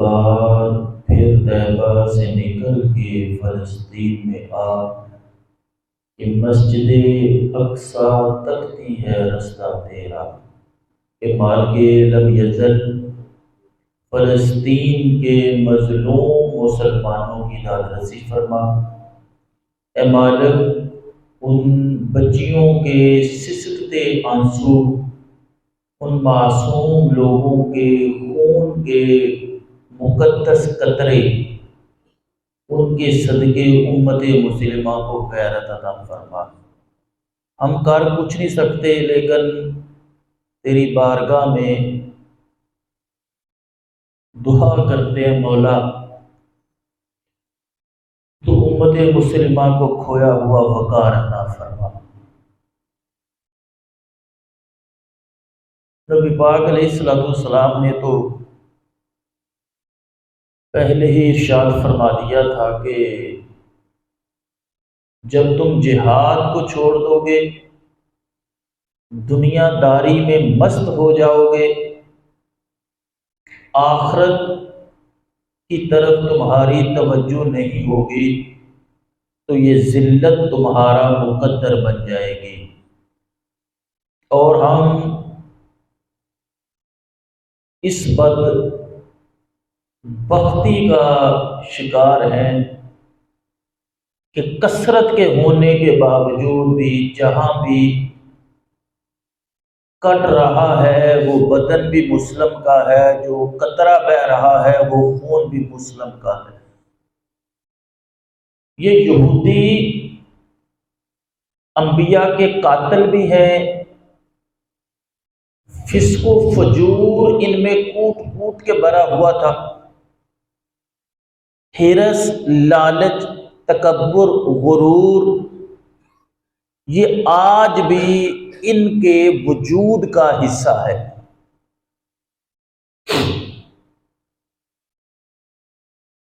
بعد پھر طیبہ سے نکل کے فلسطین میں آ کہ مسجد اقصیٰ تکتی ہے رستہ تیرا، کہ مالک لم یزل فلسطین کے مظلوم مسلمانوں کی داد رسی فرما۔ اے مالک ان بچیوں کے سسکتے آنسو، ان معصوم لوگوں کے خون کے مقدس قطرے، ان کے صدقے امت مسلمہ کو غیرت عطا فرما۔ ہم کر کچھ نہیں سکتے، لیکن تیری بارگاہ میں دعا کرتے ہیں مولا تو امت مسلمہ کو کھویا ہوا وقار عطا فرما۔ نبی پاک علیہ السلام نے تو پہلے ہی ارشاد فرما دیا تھا کہ جب تم جہاد کو چھوڑ دو گے، دنیا داری میں مست ہو جاؤ گے، آخرت کی طرف تمہاری توجہ نہیں ہوگی، تو یہ ذلت تمہارا مقدر بن جائے گی، اور ہم اس بد بختی کا شکار ہیں کہ کثرت کے ہونے کے باوجود بھی جہاں بھی کٹ رہا ہے وہ بدن بھی مسلم کا ہے، جو قطرہ بہہ رہا ہے وہ خون بھی مسلم کا ہے۔ یہ یہودی انبیاء کے قاتل بھی ہیں، فسق و فجور ان میں کوٹ کوٹ کے بھرا ہوا تھا، حرص، لالچ، تکبر، غرور، یہ آج بھی ان کے وجود کا حصہ ہے۔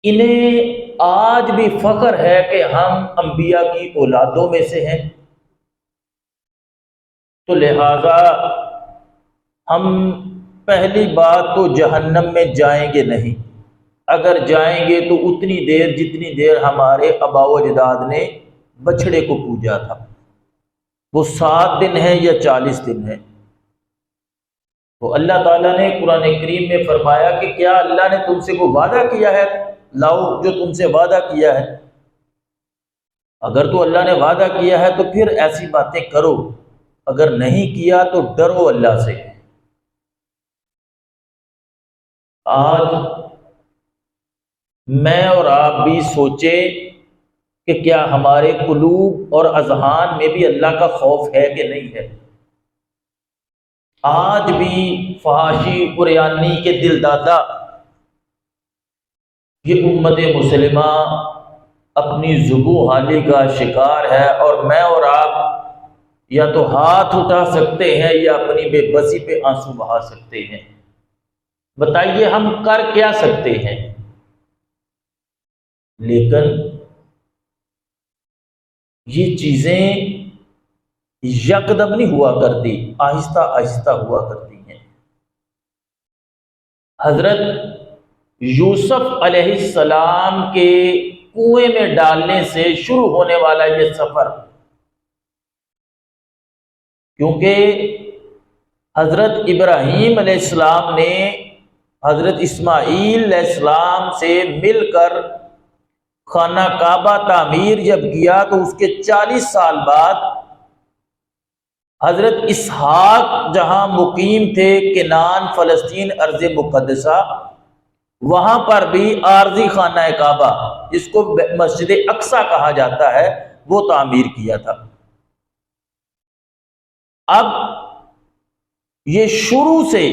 انہیں آج بھی فخر ہے کہ ہم انبیاء کی اولادوں میں سے ہیں، تو لہذا ہم پہلی بات تو جہنم میں جائیں گے نہیں، اگر جائیں گے تو اتنی دیر جتنی دیر ہمارے آباء و اجداد نے بچھڑے کو پوجا تھا، وہ 7 دن ہے یا 40 دن ہے۔ تو اللہ تعالیٰ نے قرآن کریم میں فرمایا کہ کیا اللہ نے تم سے کوئی وعدہ کیا ہے؟ لاؤ جو تم سے وعدہ کیا ہے۔ اگر تو اللہ نے وعدہ کیا ہے تو پھر ایسی باتیں کرو، اگر نہیں کیا تو ڈرو اللہ سے۔ آج میں اور آپ بھی سوچیں کہ کیا ہمارے قلوب اور اذہان میں بھی اللہ کا خوف ہے کہ نہیں ہے؟ آج بھی فحاشی قریانی کے دل دادا یہ امت مسلمہ اپنی ذبح حالی کا شکار ہے، اور میں اور آپ یا تو ہاتھ اٹھا سکتے ہیں یا اپنی بے بسی پہ آنسو بہا سکتے ہیں۔ بتائیے ہم کر کیا سکتے ہیں؟ لیکن یہ چیزیں یکدم نہیں ہوا کرتی، آہستہ آہستہ ہوا کرتی ہیں۔ حضرت یوسف علیہ السلام کے کنویں میں ڈالنے سے شروع ہونے والا یہ سفر، کیونکہ حضرت ابراہیم علیہ السلام نے حضرت اسماعیل علیہ السلام سے مل کر خانہ کعبہ تعمیر جب کیا تو اس کے 40 سال بعد حضرت اسحاق جہاں مقیم تھے، کنعان، فلسطین، ارض مقدسہ، وہاں پر بھی عارضی خانہ کعبہ جس کو مسجد اقصیٰ کہا جاتا ہے وہ تعمیر کیا تھا۔ اب یہ شروع سے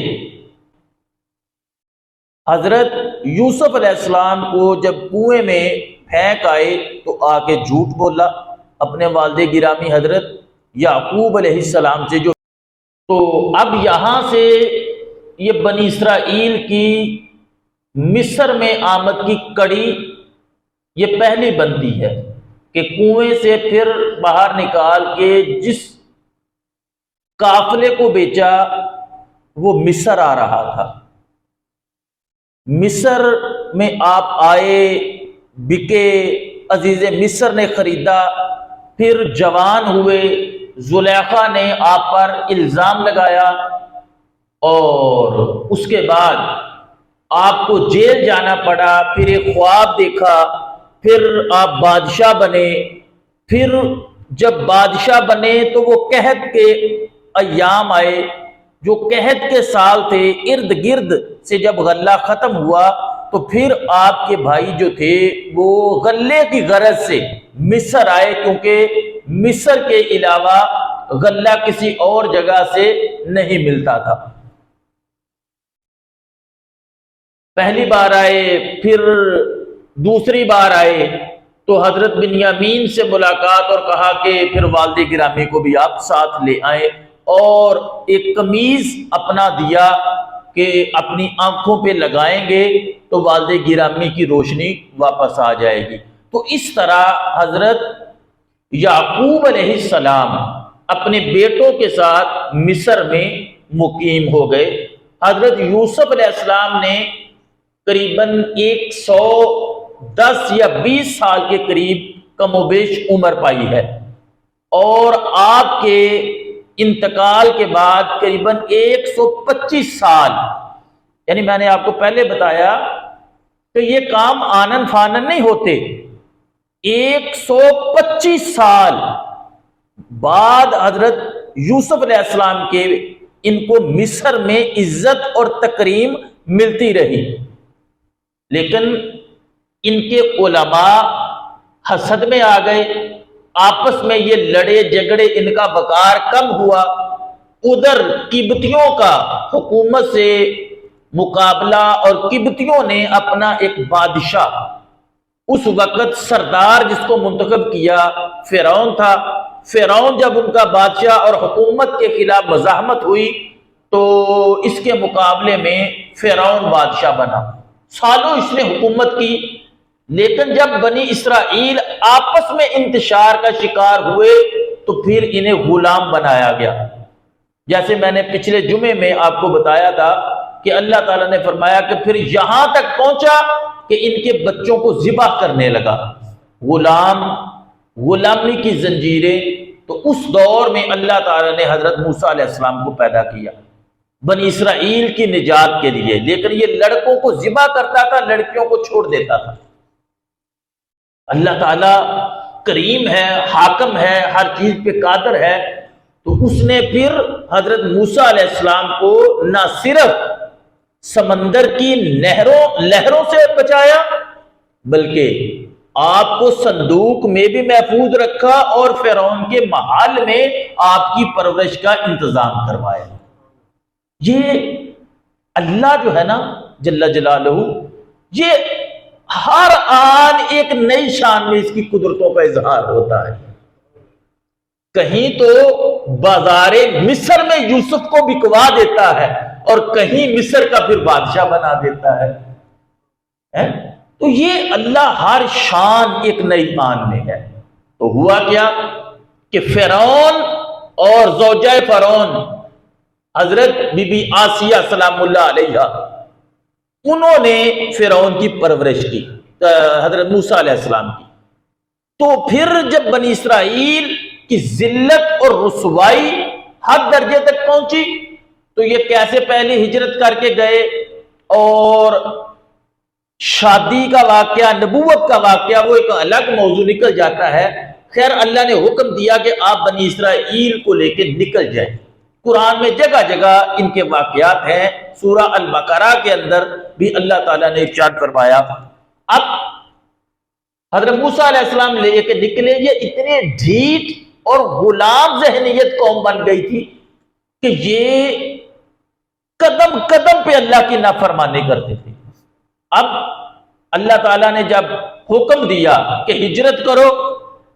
حضرت یوسف علیہ السلام کو جب کنویں میں پھینک آئے تو آ کے جھوٹ بولا اپنے والد گرامی حضرت یعقوب علیہ السلام سے، جو تو اب یہاں سے یہ بنی اسرائیل کی مصر میں آمد کی کڑی یہ پہلی بنتی ہے کہ کنویں سے پھر باہر نکال کے جس قافلے کو بیچا وہ مصر آ رہا تھا۔ مصر میں آپ آئے، بکے، عزیز مصر نے خریدا، پھر جوان ہوئے، زلیخا نے آپ پر الزام لگایا، اور اس کے بعد آپ کو جیل جانا پڑا، پھر ایک خواب دیکھا، پھر آپ بادشاہ بنے۔ پھر جب بادشاہ بنے تو وہ قحط کے ایام آئے، جو قحط کے سال تھے، ارد گرد سے جب غلہ ختم ہوا تو پھر آپ کے بھائی جو تھے وہ غلے کی غرض سے مصر آئے، کیونکہ مصر کے علاوہ غلہ کسی اور جگہ سے نہیں ملتا تھا۔ پہلی بار آئے، پھر دوسری بار آئے تو حضرت بنیامین سے ملاقات اور کہا کہ پھر والد گرامی کو بھی آپ ساتھ لے آئیں، اور ایک قمیض اپنا دیا کہ اپنی آنکھوں پہ لگائیں گے تو والد گرامی کی روشنی واپس آ جائے گی۔ تو اس طرح حضرت یعقوب علیہ السلام اپنے بیٹوں کے ساتھ مصر میں مقیم ہو گئے۔ حضرت یوسف علیہ السلام نے قریباً 110 یا 20 سال کے قریب کم و بیش عمر پائی ہے، اور آپ کے انتقال کے بعد قریباً 125 سال، یعنی میں نے آپ کو پہلے بتایا کہ یہ کام آنن فانن نہیں ہوتے، 125 سال بعد حضرت یوسف علیہ السلام کے ان کو مصر میں عزت اور تکریم ملتی رہی، لیکن ان کے علماء حسد میں آ گئے، آپس میں یہ لڑے جھگڑے، ان کا وقار کم ہوا۔ ادھر قبطیوں کا حکومت سے مقابلہ، اور قبطیوں نے اپنا ایک بادشاہ، اس وقت سردار جس کو منتخب کیا فرعون تھا۔ فرعون جب ان کا بادشاہ اور حکومت کے خلاف مزاحمت ہوئی تو اس کے مقابلے میں فرعون بادشاہ بنا، سالوں اس نے حکومت کی، لیکن جب بنی اسرائیل آپس میں انتشار کا شکار ہوئے تو پھر انہیں غلام بنایا گیا۔ جیسے میں نے پچھلے جمعے میں آپ کو بتایا تھا کہ اللہ تعالیٰ نے فرمایا کہ پھر یہاں تک پہنچا کہ ان کے بچوں کو ذبح کرنے لگا، غلامی کی زنجیریں۔ تو اس دور میں اللہ تعالیٰ نے حضرت موسیٰ علیہ السلام کو پیدا کیا بنی اسرائیل کی نجات کے لیے، لیکن یہ لڑکوں کو ذبح کرتا تھا، لڑکیوں کو چھوڑ دیتا تھا۔ اللہ تعالیٰ کریم ہے، حاکم ہے، ہر چیز پہ قادر ہے، تو اس نے پھر حضرت موسیٰ علیہ السلام کو نہ صرف سمندر کی لہروں سے بچایا، بلکہ آپ کو صندوق میں بھی محفوظ رکھا، اور فرعون کے محل میں آپ کی پرورش کا انتظام کروایا۔ یہ اللہ جو ہے نا جل جلالہ، یہ ہر آن ایک نئی شان میں اس کی قدرتوں کا اظہار ہوتا ہے۔ کہیں تو بازار مصر میں یوسف کو بکوا دیتا ہے، اور کہیں مصر کا پھر بادشاہ بنا دیتا ہے۔ تو یہ اللہ ہر شان ایک نئی آن میں ہے۔ تو ہوا کیا کہ فرعون اور زوجہ فرعون حضرت بی بی آسیہ سلام اللہ علیہا، انہوں نے فرعون کی پرورش کی، حضرت موسیٰ علیہ السلام کی۔ تو پھر جب بنی اسرائیل کی ذلت اور رسوائی حد درجے تک پہنچی تو یہ کیسے پہلے ہجرت کر کے گئے، اور شادی کا واقعہ، نبوت کا واقعہ وہ ایک الگ موضوع نکل جاتا ہے۔ خیر اللہ نے حکم دیا کہ آپ بنی اسرائیل کو لے کے نکل جائیں۔ قرآن میں جگہ جگہ ان کے واقعات ہیں، سورہ البقرہ کے اندر بھی اللہ تعالیٰ نے ارشاد فرمایا۔ اب حضرت موسیٰ علیہ السلام لے کے نکلے، یہ اتنے ڈھیٹ اور غلام ذہنیت قوم بن گئی تھی کہ یہ قدم قدم پہ اللہ کی نافرمانی کرتے تھے۔ اب اللہ تعالیٰ نے جب حکم دیا کہ ہجرت کرو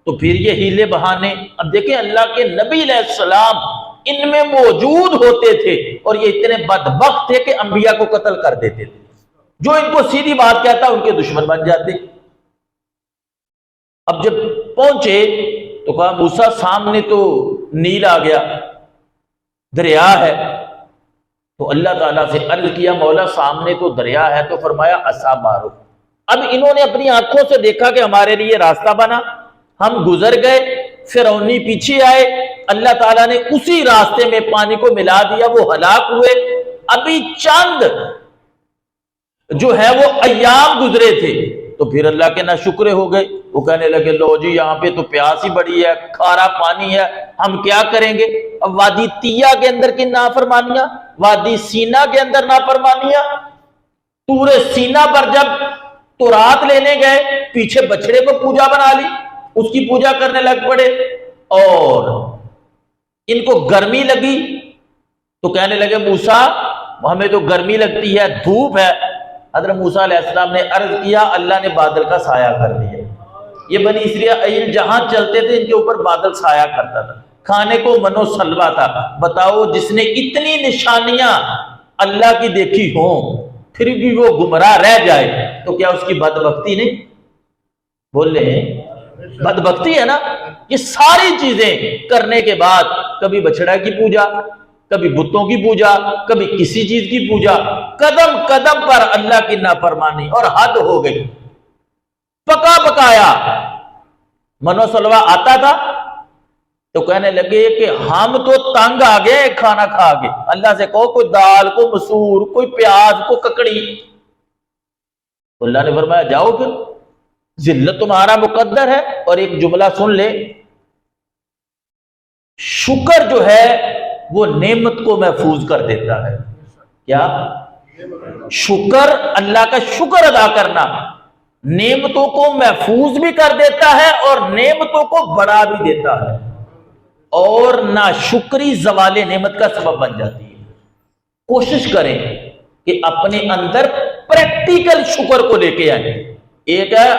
تو پھر یہ ہیلے بہانے۔ اب دیکھیں اللہ کے نبی علیہ السلام ان میں موجود ہوتے تھے، اور یہ اتنے بدبخت تھے کہ انبیاء کو قتل کر دیتے تھے، جو ان کو سیدھی بات کہتا ان کے دشمن بن جاتے۔ اب جب پہنچے تو کہا موسیٰ سامنے تو نیل آ گیا، دریا ہے، تو اللہ تعالیٰ سے عرض کیا مولا سامنے تو دریا ہے، تو فرمایا عصا مارو۔ اب انہوں نے اپنی آنکھوں سے دیکھا کہ ہمارے لیے راستہ بنا، ہم گزر گئے، فرعونی پیچھے آئے، اللہ تعالیٰ نے اسی راستے میں پانی کو ملا دیا، وہ ہلاک ہوئے۔ ابھی چند جو ہے وہ ایام گزرے تھے تو پھر اللہ کے ناشکرے ہو گئے۔ وہ کہنے لگے لو جی یہاں پہ تو پیاس ہی بڑی ہے، کھارا پانی ہے، ہم کیا کریں گے؟ اب وادی تیہ کے اندر کی نافرمانیاں، وادی سینا کے اندر نافرمانیاں، طور سینا پر جب تورات لینے گئے پیچھے بچڑے کو پوجا بنا لی، اس کی پوجا کرنے لگ پڑے، اور ان کو گرمی لگی تو کہنے لگے موسیٰ ہمیں تو گرمی لگتی ہے، دھوپ ہے۔ حضرت موسیٰ علیہ السلام نے عرض کیا اللہ نے بادل کا سایہ کر دیا۔ یہ بنی اسرائیل جہاں چلتے تھے ان کے اوپر بادل سایہ کرتا تھا، کھانے کو منو سلوا تھا۔ بتاؤ جس نے اتنی نشانیاں اللہ کی دیکھی ہوں پھر بھی وہ گمراہ رہ جائے تو کیا اس کی بدبختی نہیں؟ بول رہے ہیں بدبختی ہے نا۔ یہ ساری چیزیں کرنے کے بعد کبھی بچڑا کی پوجا، کبھی بتوں کی پوجا، کبھی کسی چیز کی پوجا، قدم قدم پر اللہ کی نافرمانی، اور حد ہو گئی۔ پکا پکایا منو سلوا آتا تھا تو کہنے لگے کہ ہم تو تنگ آ گئے کھانا کھا کے، اللہ سے کہو کوئی دال، کوئی مسور، کوئی پیاز، کوئی ککڑی۔ تو اللہ نے فرمایا جاؤ پھر، ذلت تمہارا مقدر ہے۔ اور ایک جملہ سن لے، شکر جو ہے وہ نعمت کو محفوظ کر دیتا ہے۔ کیا؟ شکر، اللہ کا شکر ادا کرنا نعمتوں کو محفوظ بھی کر دیتا ہے اور نعمتوں کو بڑھا بھی دیتا ہے، اور ناشکری زوال نعمت کا سبب بن جاتی ہے۔ کوشش کریں کہ اپنے اندر پریکٹیکل شکر کو لے کے آئیں۔ ایک ہے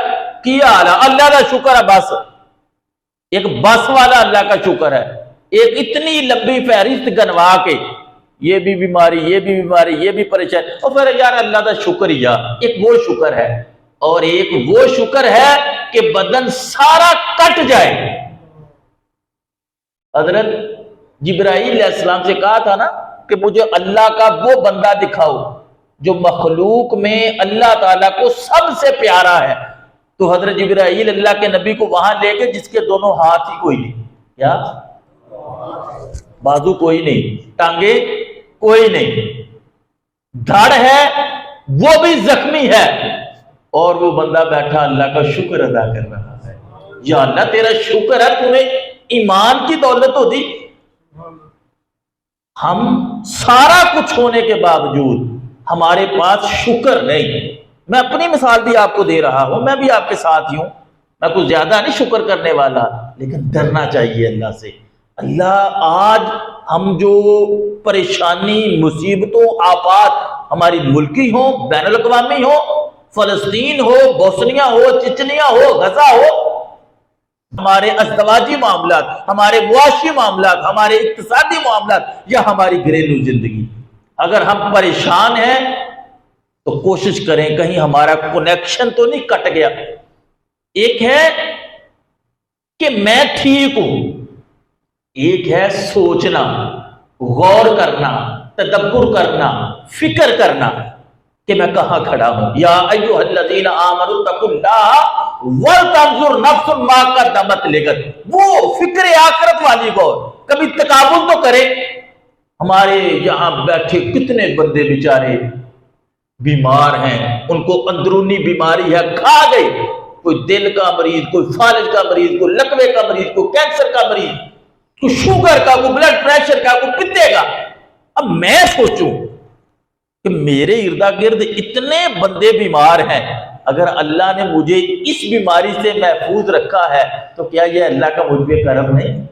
کیا اللہ کا شکر ہے بس، ایک بس والا اللہ کا شکر ہے، ایک اتنی لمبی فہرست گنوا کے یہ بھی بیماری، یہ بھی بیماری، یہ بھی پریشانی، اور پھر یار اللہ کا شکریہ۔ ایک وہ شکر ہے، اور ایک وہ شکر ہے کہ بدن سارا کٹ جائے۔ حضرت جبرائیل علیہ السلام سے کہا تھا نا کہ مجھے اللہ کا وہ بندہ دکھاؤ جو مخلوق میں اللہ تعالیٰ کو سب سے پیارا ہے، تو حضرت جبرائیل اللہ کے نبی کو وہاں لے گئے جس کے دونوں ہاتھ ہی کوئی نہیں، کیا بازو کوئی نہیں، ٹانگے کوئی نہیں، دھڑ ہے وہ بھی زخمی ہے، اور وہ بندہ بیٹھا اللہ کا شکر ادا کر رہا ہے۔ یا اللہ تیرا شکر ہے تو نے ایمان کی دولت تو دی۔ ہم سارا کچھ ہونے کے باوجود ہمارے پاس شکر نہیں۔ میں اپنی مثال بھی آپ کو دے رہا ہوں، میں بھی آپ کے ساتھ ہی ہوں، میں کچھ زیادہ نہیں شکر کرنے والا، لیکن ڈرنا چاہیے اللہ سے۔ اللہ آج ہم جو پریشانی، مصیبتوں، آفات ہماری ملکی ہوں، بین الاقوامی ہوں، فلسطین ہو، بوسنیا ہو، چچنیا ہو، غزہ ہو، ہمارے ازدواجی معاملات، ہمارے معاشی معاملات، ہمارے اقتصادی معاملات، یا ہماری گھریلو زندگی، اگر ہم پریشان ہیں تو کوشش کریں کہیں ہمارا کنیکشن تو نہیں کٹ گیا۔ ایک ہے کہ میں ٹھیک ہوں، ایک ہے سوچنا، غور کرنا، تدبر کرنا، فکر کرنا کہ میں کہاں کھڑا ہوں۔ یا ایھا الذین آمنوا اتقوا اللہ ولتنظر نفس ما قدمت لغد، وہ فکر آخرت والی غور۔ کبھی تقابل تو کرے، ہمارے یہاں بیٹھے کتنے بندے بیچارے بیمار ہیں، ان کو اندرونی بیماری ہے، کھا گئی، کوئی دل کا مریض، کوئی فالج کا مریض، کوئی لکوے کا مریض، کوئی کینسر کا مریض، کوئی شوگر کا، کوئی بلڈ پریشر کا، کوئی پتے کا۔ اب میں سوچوں کہ میرے ارد گرد اتنے بندے بیمار ہیں، اگر اللہ نے مجھے اس بیماری سے محفوظ رکھا ہے تو کیا یہ اللہ کا مجھ پہ کرم نہیں؟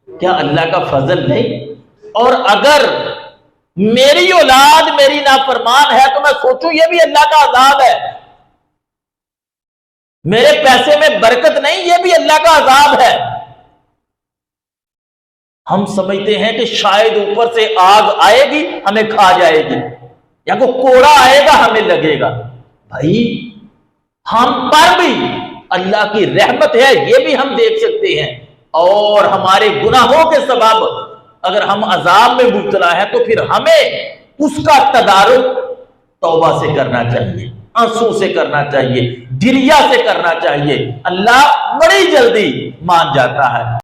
کیا اللہ کا فضل نہیں؟ اور اگر میری اولاد میری نافرمان ہے تو میں سوچوں یہ بھی اللہ کا عذاب ہے۔ میرے پیسے میں برکت نہیں، یہ بھی اللہ کا عذاب ہے۔ ہم سمجھتے ہیں کہ شاید اوپر سے آگ آئے گی ہمیں کھا جائے گی، یا کوئی کوڑا آئے گا ہمیں لگے گا۔ بھائی ہم پر بھی اللہ کی رحمت ہے، یہ بھی ہم دیکھ سکتے ہیں، اور ہمارے گناہوں کے سبب اگر ہم عذاب میں مبتلا ہیں تو پھر ہمیں اس کا تدارک توبہ سے کرنا چاہیے، آنسو سے کرنا چاہیے، گریہ سے کرنا چاہیے، اللہ بڑی جلدی مان جاتا ہے۔